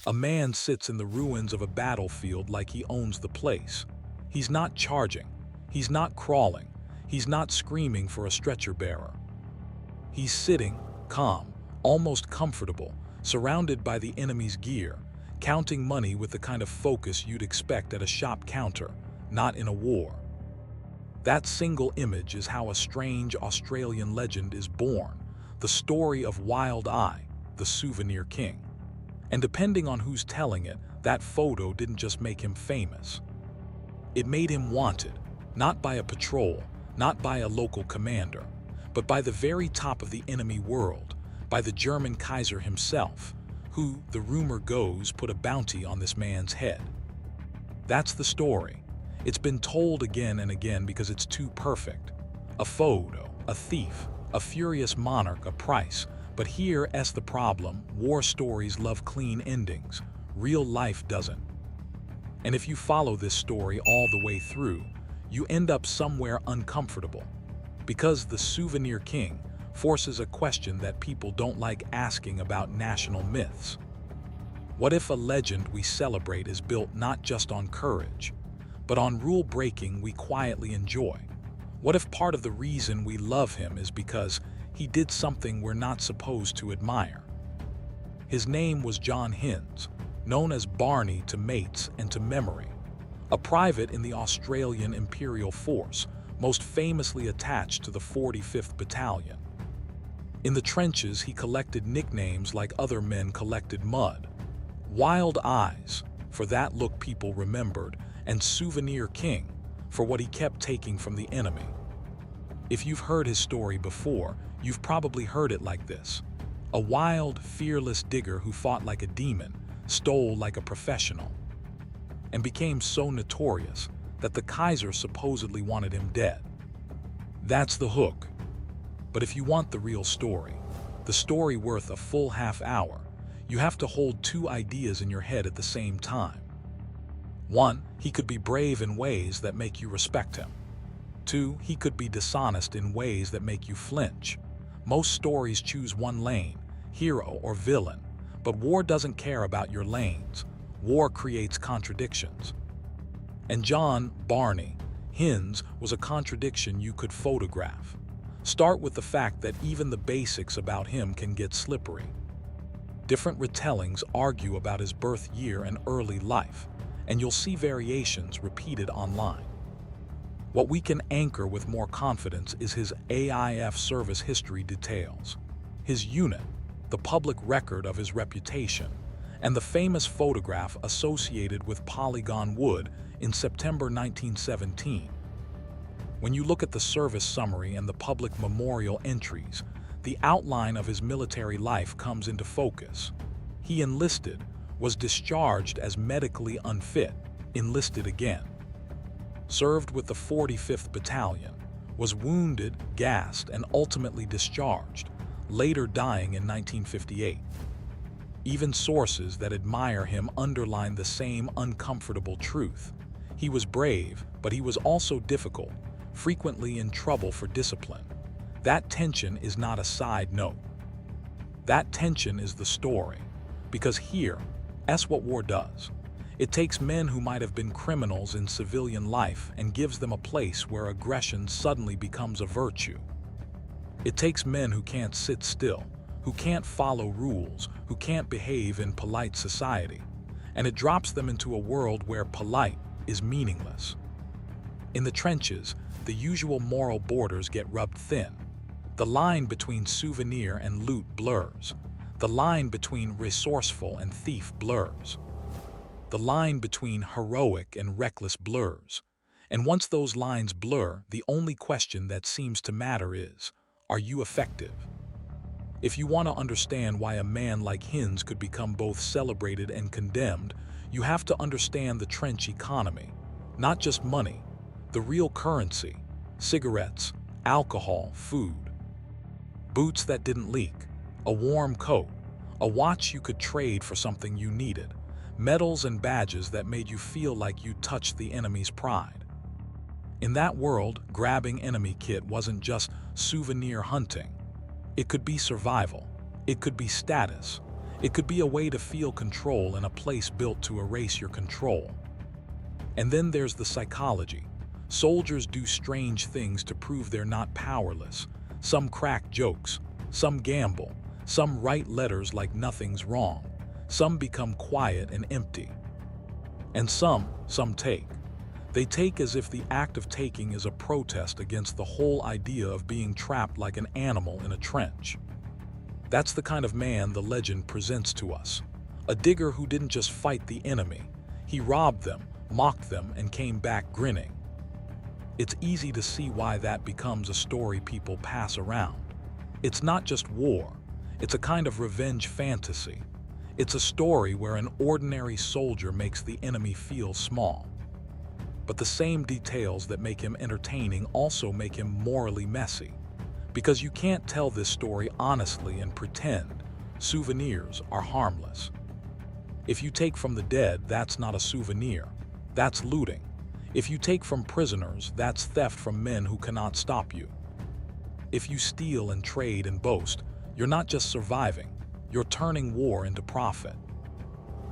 A man sits in the ruins of a battlefield like he owns the place. He's not charging. He's not crawling. He's not screaming for a stretcher bearer. He's sitting, calm, almost comfortable, surrounded by the enemy's gear, counting money with the kind of focus you'd expect at a shop counter, not in a war. That single image is how a strange Australian legend is born, the story of Wild Eye, the Souvenir King. And depending on who's telling it, that photo didn't just make him famous. It made him wanted, not by a patrol, not by a local commander, but by the very top of the enemy world, by the German Kaiser himself, who, the rumor goes, put a bounty on this man's head. That's the story. It's been told again and again because it's too perfect. A photo, a thief, a furious monarch, a price. But here's the problem: war stories love clean endings. Real life doesn't. And if you follow this story all the way through, you end up somewhere uncomfortable. Because the Souvenir King forces a question that people don't like asking about national myths. What if a legend we celebrate is built not just on courage, but on rule breaking we quietly enjoy? What if part of the reason we love him is because he did something we're not supposed to admire? His name was John Hines, known as Barney to mates and to memory, a private in the Australian Imperial Force, most famously attached to the 45th Battalion. In the trenches, he collected nicknames like other men collected mud. Wild Eyes, for that look people remembered, and Souvenir King, for what he kept taking from the enemy. If you've heard his story before, you've probably heard it like this: a wild, fearless digger who fought like a demon, stole like a professional, and became so notorious that the Kaiser supposedly wanted him dead. That's the hook. But if you want the real story, the story worth a full half hour, you have to hold two ideas in your head at the same time. One, he could be brave in ways that make you respect him. Two, he could be dishonest in ways that make you flinch. Most stories choose one lane, hero or villain, but war doesn't care about your lanes. War creates contradictions. And John Barney Hines was a contradiction you could photograph. Start with the fact that even the basics about him can get slippery. Different retellings argue about his birth year and early life, and you'll see variations repeated online. What we can anchor with more confidence is his AIF service history details, his unit, the public record of his reputation, and the famous photograph associated with Polygon Wood in September 1917. When you look at the service summary and the public memorial entries, the outline of his military life comes into focus. He enlisted, was discharged as medically unfit, enlisted again. Served with the 45th Battalion, was wounded, gassed, and ultimately discharged, later dying in 1958. Even sources that admire him underline the same uncomfortable truth. He was brave, but he was also difficult, frequently in trouble for discipline. That tension is not a side note. That tension is the story, because that's what war does. It takes men who might have been criminals in civilian life and gives them a place where aggression suddenly becomes a virtue. It takes men who can't sit still, who can't follow rules, who can't behave in polite society, and it drops them into a world where polite is meaningless. In the trenches, the usual moral borders get rubbed thin. The line between souvenir and loot blurs. The line between resourceful and thief blurs. The line between heroic and reckless blurs. And once those lines blur, the only question that seems to matter is, are you effective? If you want to understand why a man like Hines could become both celebrated and condemned, you have to understand the trench economy. Not just money, the real currency: cigarettes, alcohol, food. Boots that didn't leak, a warm coat, a watch you could trade for something you needed, medals and badges that made you feel like you touched the enemy's pride. In that world, grabbing enemy kit wasn't just souvenir hunting. It could be survival. It could be status. It could be a way to feel control in a place built to erase your control. And then there's the psychology. Soldiers do strange things to prove they're not powerless. Some crack jokes, some gamble, some write letters like nothing's wrong, some become quiet and empty. And some take. They take as if the act of taking is a protest against the whole idea of being trapped like an animal in a trench. That's the kind of man the legend presents to us. A digger who didn't just fight the enemy. He robbed them, mocked them, and came back grinning. It's easy to see why that becomes a story people pass around. It's not just war. It's a kind of revenge fantasy. It's a story where an ordinary soldier makes the enemy feel small. But the same details that make him entertaining also make him morally messy. Because you can't tell this story honestly and pretend souvenirs are harmless. If you take from the dead, that's not a souvenir. That's looting. If you take from prisoners, that's theft from men who cannot stop you. If you steal and trade and boast, you're not just surviving, you're turning war into profit.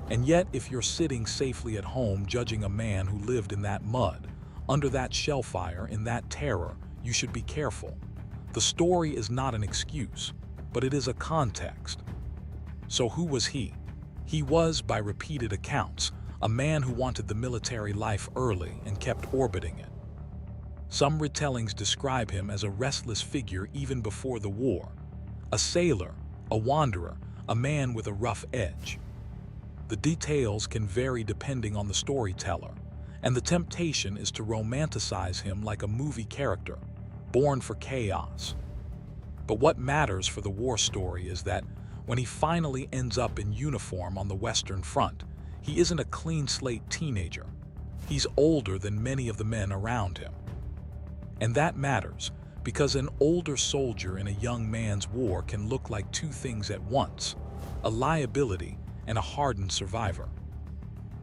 And yet, if you're sitting safely at home judging a man who lived in that mud, under that shell fire, in that terror, you should be careful. The story is not an excuse, but it is a context. So who was he? He was, by repeated accounts, a man who wanted the military life early and kept orbiting it. Some retellings describe him as a restless figure even before the war, a sailor, a wanderer, a man with a rough edge. The details can vary depending on the storyteller, and the temptation is to romanticize him like a movie character, born for chaos. But what matters for the war story is that when he finally ends up in uniform on the Western Front, he isn't a clean slate teenager. He's older than many of the men around him. And that matters because an older soldier in a young man's war can look like two things at once, a liability and a hardened survivor.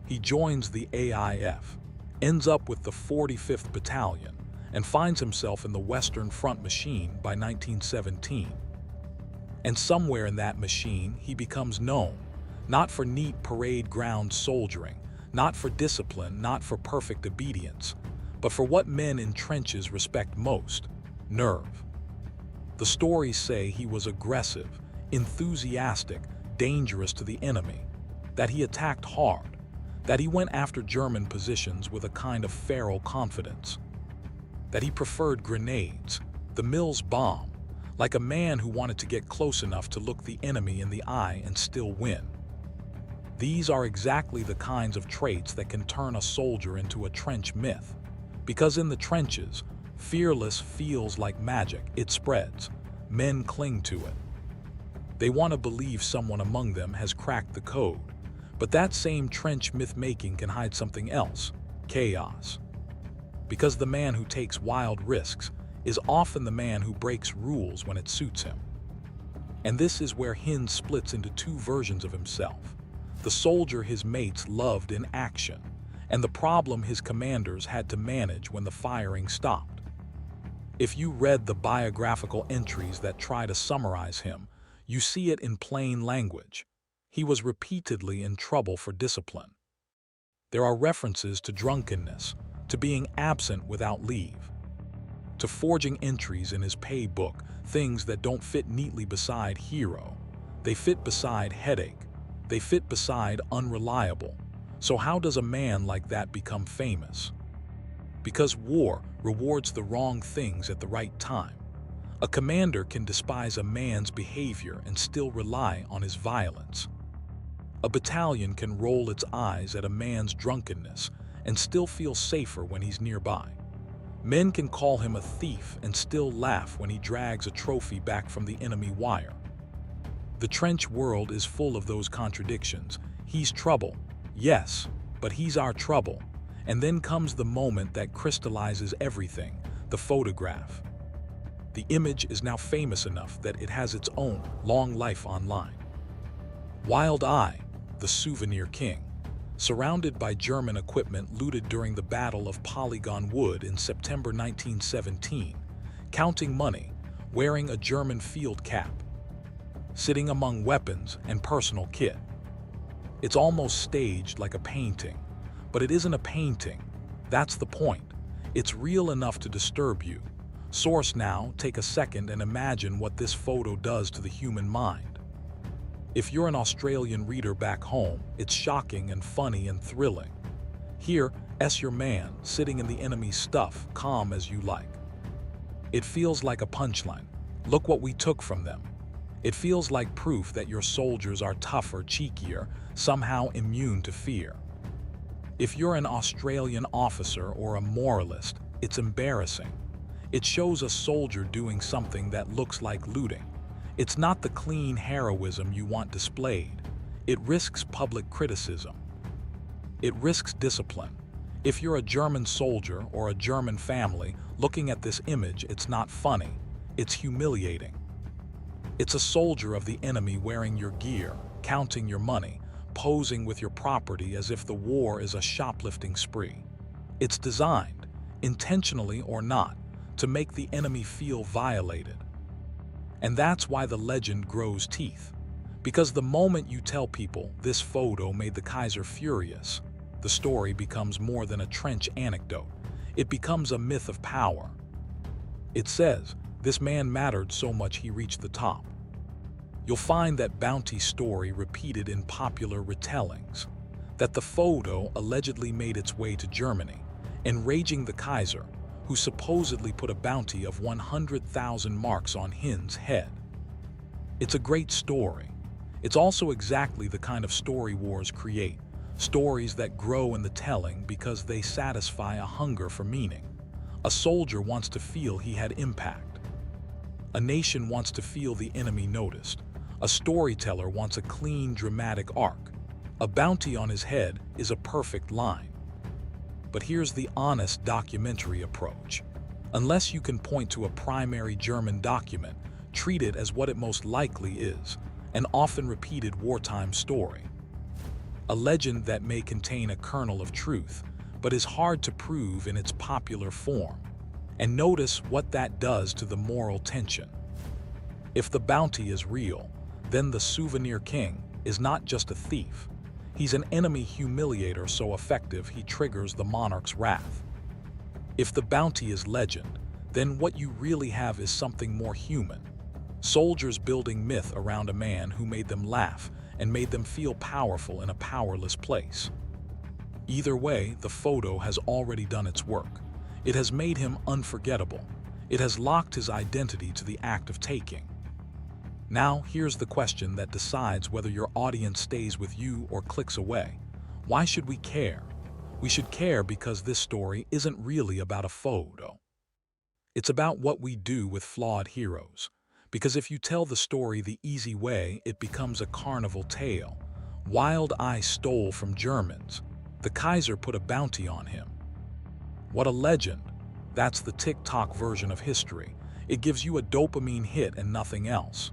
He joins the AIF, ends up with the 45th Battalion, and finds himself in the Western Front machine by 1917. And somewhere in that machine, he becomes known, not for neat parade ground soldiering, not for discipline, not for perfect obedience, but for what men in trenches respect most: nerve. The stories say he was aggressive, enthusiastic, dangerous to the enemy, that he attacked hard, that he went after German positions with a kind of feral confidence, that he preferred grenades, the Mills bomb, like a man who wanted to get close enough to look the enemy in the eye and still win. These are exactly the kinds of traits that can turn a soldier into a trench myth, because in the trenches, fearless feels like magic. It spreads. Men cling to it. They want to believe someone among them has cracked the code, but that same trench myth-making can hide something else: chaos. Because the man who takes wild risks is often the man who breaks rules when it suits him. And this is where Hines splits into two versions of himself: the soldier his mates loved in action, and the problem his commanders had to manage when the firing stopped. If you read the biographical entries that try to summarize him, you see it in plain language. He was repeatedly in trouble for discipline. There are references to drunkenness, to being absent without leave, to forging entries in his pay book, things that don't fit neatly beside hero. They fit beside headache. They fit beside unreliable. So how does a man like that become famous? Because war rewards the wrong things at the right time. A commander can despise a man's behavior and still rely on his violence. A battalion can roll its eyes at a man's drunkenness and still feel safer when he's nearby. Men can call him a thief and still laugh when he drags a trophy back from the enemy wire. The trench world is full of those contradictions. He's trouble, yes, but he's our trouble. And then comes the moment that crystallizes everything: the photograph. The image is now famous enough that it has its own long life online. Wild Eye, the Souvenir King, surrounded by German equipment looted during the Battle of Polygon Wood in September 1917, counting money, wearing a German field cap. sitting among weapons and personal kit. It's almost staged like a painting, but it isn't a painting. That's the point. It's real enough to disturb you. Source now, take a second and imagine what this photo does to the human mind. If you're an Australian reader back home, it's shocking and funny and thrilling. Here, your man, sitting in the enemy's stuff, calm as you like. It feels like a punchline. Look what we took from them. It feels like proof that your soldiers are tougher, cheekier, somehow immune to fear. If you're an Australian officer or a moralist, it's embarrassing. It shows a soldier doing something that looks like looting. It's not the clean heroism you want displayed. It risks public criticism. It risks discipline. If you're a German soldier or a German family looking at this image, it's not funny. It's humiliating. It's a soldier of the enemy wearing your gear, counting your money, posing with your property as if the war is a shoplifting spree. It's designed, intentionally or not, to make the enemy feel violated. And that's why the legend grows teeth. Because the moment you tell people this photo made the Kaiser furious, the story becomes more than a trench anecdote. It becomes a myth of power. It says, this man mattered so much he reached the top. You'll find that bounty story repeated in popular retellings, that the photo allegedly made its way to Germany, enraging the Kaiser, who supposedly put a bounty of 100,000 marks on Hines' head. It's a great story. It's also exactly the kind of story wars create, stories that grow in the telling because they satisfy a hunger for meaning. A soldier wants to feel he had impact. A nation wants to feel the enemy noticed. A storyteller wants a clean, dramatic arc. A bounty on his head is a perfect line. But here's the honest documentary approach. Unless you can point to a primary German document, treat it as what it most likely is, an often repeated wartime story. A legend that may contain a kernel of truth, but is hard to prove in its popular form. And notice what that does to the moral tension. If the bounty is real, then the Souvenir King is not just a thief. He's an enemy humiliator so effective he triggers the monarch's wrath. If the bounty is legend, then what you really have is something more human. Soldiers building myth around a man who made them laugh and made them feel powerful in a powerless place. Either way, the photo has already done its work. It has made him unforgettable. It has locked his identity to the act of taking. Now, here's the question that decides whether your audience stays with you or clicks away. Why should we care? We should care because this story isn't really about a photo. It's about what we do with flawed heroes. Because if you tell the story the easy way, it becomes a carnival tale. Wild Eye stole from Germans. The Kaiser put a bounty on him. What a legend. That's the TikTok version of history. It gives you a dopamine hit and nothing else.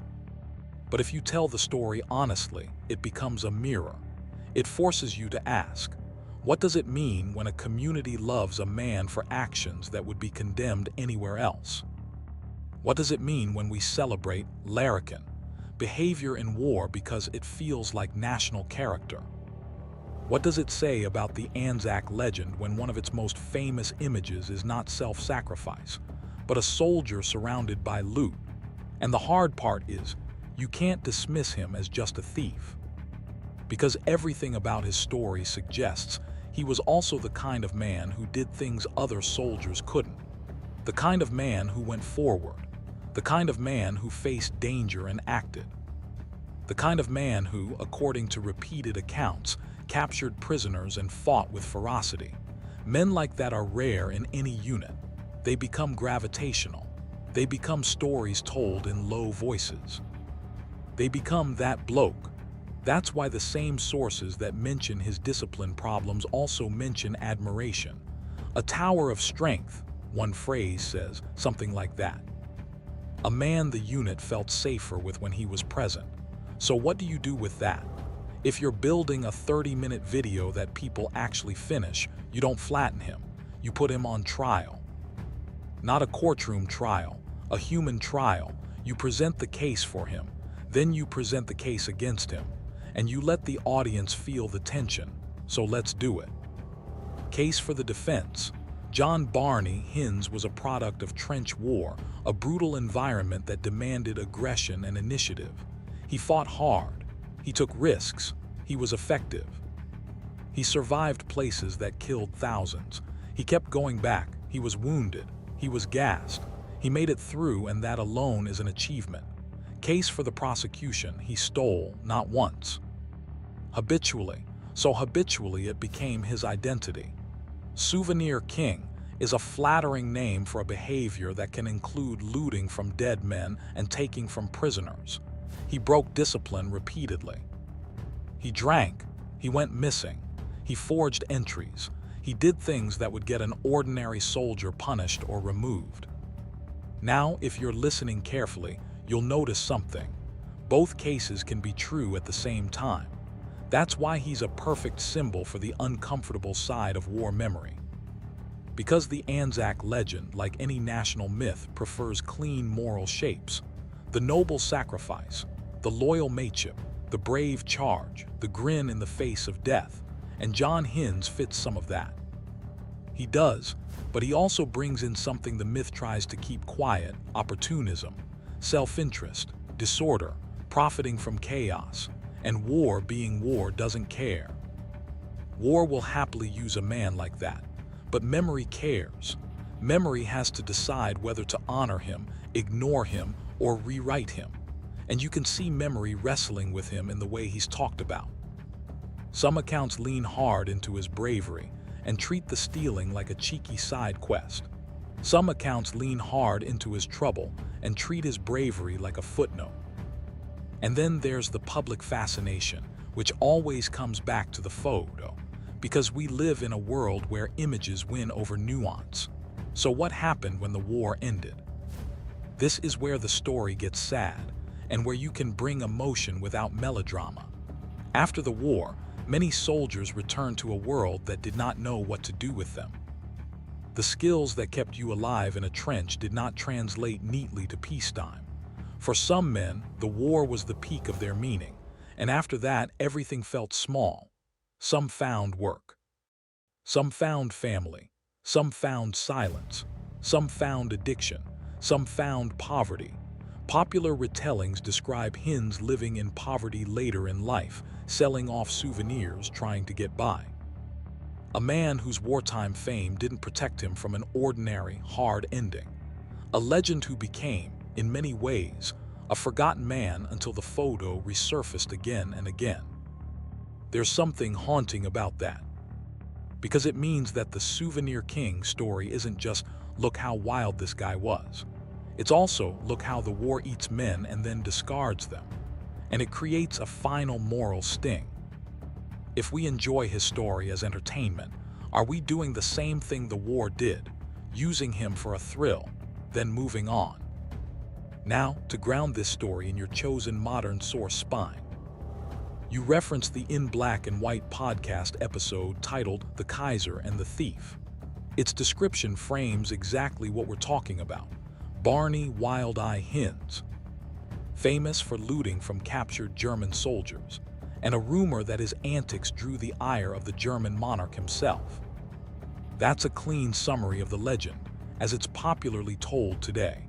But if you tell the story honestly, it becomes a mirror. It forces you to ask, what does it mean when a community loves a man for actions that would be condemned anywhere else? What does it mean when we celebrate larrikin, behavior in war because it feels like national character? What does it say about the Anzac Legend when one of its most famous images is not self-sacrifice, but a soldier surrounded by loot? And the hard part is, you can't dismiss him as just a thief. Because everything about his story suggests he was also the kind of man who did things other soldiers couldn't. The kind of man who went forward. The kind of man who faced danger and acted. The kind of man who, according to repeated accounts, captured prisoners and fought with ferocity. Men like that are rare in any unit. They become gravitational. They become stories told in low voices. They become that bloke. That's why the same sources that mention his discipline problems also mention admiration. A tower of strength, one phrase says, something like that. A man the unit felt safer with when he was present. So what do you do with that? If you're building a 30-minute video that people actually finish, you don't flatten him. You put him on trial. Not a courtroom trial, a human trial. You present the case for him. Then you present the case against him, and you let the audience feel the tension. So let's do it. Case for the defense. John Barney Hines was a product of trench war, a brutal environment that demanded aggression and initiative. He fought hard. He took risks. He was effective. He survived places that killed thousands. He kept going back. He was wounded. He was gassed. He made it through, and that alone is an achievement. Case for the prosecution. He stole not once. Habitually. So habitually it became his identity. Souvenir King is a flattering name for a behavior that can include looting from dead men and taking from prisoners. He broke discipline repeatedly. He drank. He went missing. He forged entries. He did things that would get an ordinary soldier punished or removed. Now, if you're listening carefully, you'll notice something. Both cases can be true at the same time. That's why he's a perfect symbol for the uncomfortable side of war memory. Because the Anzac Legend, like any national myth, prefers clean moral shapes. The noble sacrifice, the loyal mateship, the brave charge, the grin in the face of death, and John Hines fits some of that. He does, but he also brings in something the myth tries to keep quiet: opportunism, self-interest, disorder, profiting from chaos, and war being war doesn't care. War will happily use a man like that, but memory cares. Memory has to decide whether to honor him, ignore him, or rewrite him. And you can see memory wrestling with him in the way he's talked about. Some accounts lean hard into his bravery and treat the stealing like a cheeky side quest. Some accounts lean hard into his trouble and treat his bravery like a footnote. And then there's the public fascination, which always comes back to the photo, because we live in a world where images win over nuance. So what happened when the war ended? This is where the story gets sad, and where you can bring emotion without melodrama. After the war, many soldiers returned to a world that did not know what to do with them. The skills that kept you alive in a trench did not translate neatly to peacetime. For some men, the war was the peak of their meaning, and after that, everything felt small. Some found work. Some found family. Some found silence. Some found addiction. Some found poverty. Popular retellings describe Hines living in poverty later in life, selling off souvenirs, trying to get by. A man whose wartime fame didn't protect him from an ordinary, hard ending. A legend who became, in many ways, a forgotten man until the photo resurfaced again and again. There's something haunting about that, because it means that the Souvenir King story isn't just, look how wild this guy was. It's also, look how the war eats men and then discards them. And it creates a final moral sting. If we enjoy his story as entertainment, are we doing the same thing the war did, using him for a thrill, then moving on? Now, to ground this story in your chosen modern source spine, you reference the In Black and White podcast episode titled The Kaiser and the Thief. Its description frames exactly what we're talking about. Barney Wild Eye Hines, famous for looting from captured German soldiers, and a rumor that his antics drew the ire of the German monarch himself. That's a clean summary of the legend, as it's popularly told today.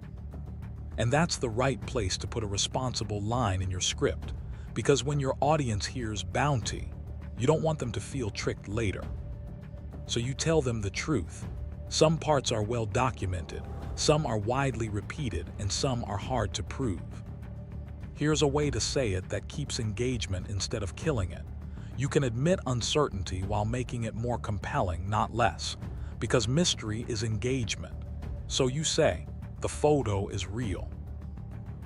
And that's the right place to put a responsible line in your script, because when your audience hears bounty, you don't want them to feel tricked later. So you tell them the truth. Some parts are well documented, some are widely repeated, and some are hard to prove. Here's a way to say it that keeps engagement instead of killing it. You can admit uncertainty while making it more compelling, not less, because mystery is engagement. So you say, the photo is real.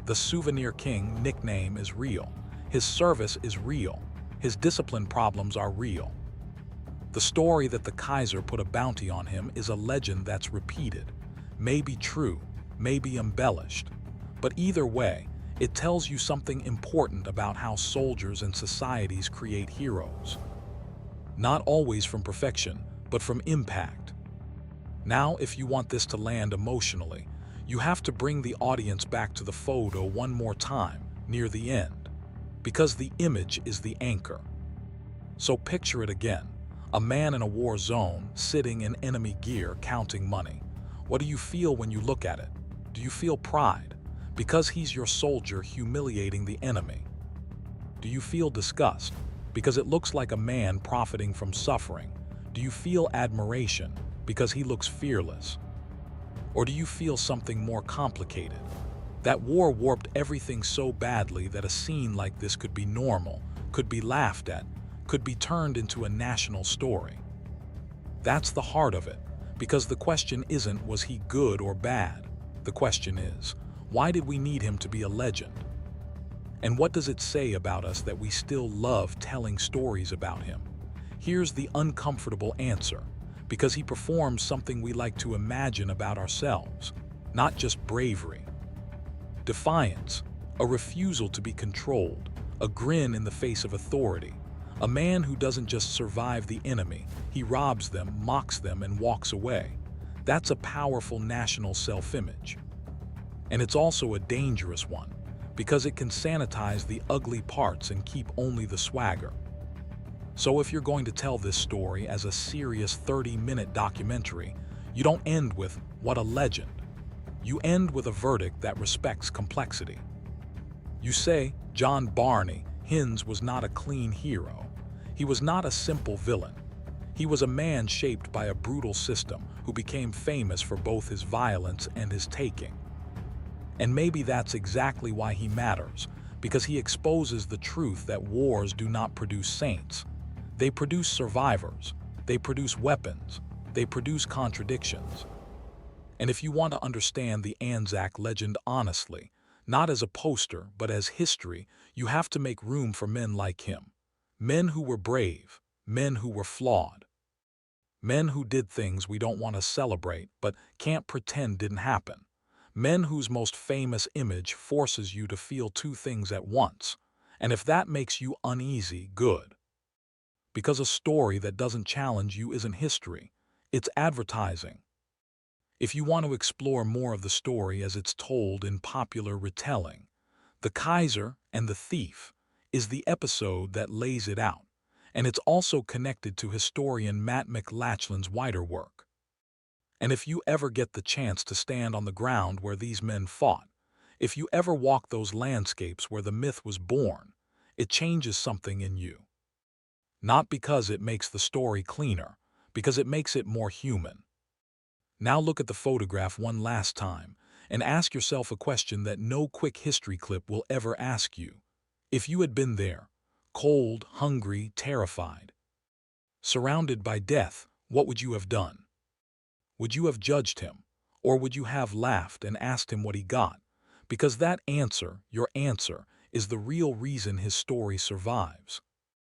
The Souvenir King nickname is real. His service is real. His discipline problems are real. The story that the Kaiser put a bounty on him is a legend that's repeated, maybe true, maybe embellished, but either way, it tells you something important about how soldiers and societies create heroes. Not always from perfection, but from impact. Now, if you want this to land emotionally, you have to bring the audience back to the photo one more time, near the end, because the image is the anchor. So picture it again, a man in a war zone, sitting in enemy gear, counting money. What do you feel when you look at it? Do you feel pride, because he's your soldier humiliating the enemy? Do you feel disgust, because it looks like a man profiting from suffering? Do you feel admiration, because he looks fearless? Or do you feel something more complicated? That war warped everything so badly that a scene like this could be normal, could be laughed at, could be turned into a national story. That's the heart of it, because the question isn't, was he good or bad? The question is, why did we need him to be a legend? And what does it say about us that we still love telling stories about him? Here's the uncomfortable answer, because he performs something we like to imagine about ourselves, not just bravery. Defiance, a refusal to be controlled, a grin in the face of authority, a man who doesn't just survive the enemy, he robs them, mocks them, and walks away. That's a powerful national self-image. And it's also a dangerous one, because it can sanitize the ugly parts and keep only the swagger. So if you're going to tell this story as a serious 30-minute documentary, you don't end with, "What a legend." You end with a verdict that respects complexity. You say, John Barney, Hines was not a clean hero. He was not a simple villain. He was a man shaped by a brutal system who became famous for both his violence and his taking. And maybe that's exactly why he matters, because he exposes the truth that wars do not produce saints. They produce survivors, they produce weapons, they produce contradictions. And if you want to understand the Anzac Legend honestly, not as a poster but as history, you have to make room for men like him. Men who were brave, men who were flawed. Men who did things we don't want to celebrate but can't pretend didn't happen. Men whose most famous image forces you to feel two things at once. And if that makes you uneasy, good. Because a story that doesn't challenge you isn't history, it's advertising. If you want to explore more of the story as it's told in popular retelling, The Kaiser and the Thief is the episode that lays it out, and it's also connected to historian Matt McLachlan's wider work. And if you ever get the chance to stand on the ground where these men fought, if you ever walk those landscapes where the myth was born, it changes something in you. Not because it makes the story cleaner, because it makes it more human. Now look at the photograph one last time and ask yourself a question that no quick history clip will ever ask you. If you had been there, cold, hungry, terrified, surrounded by death, what would you have done? Would you have judged him, or would you have laughed and asked him what he got? Because that answer, your answer, is the real reason his story survives.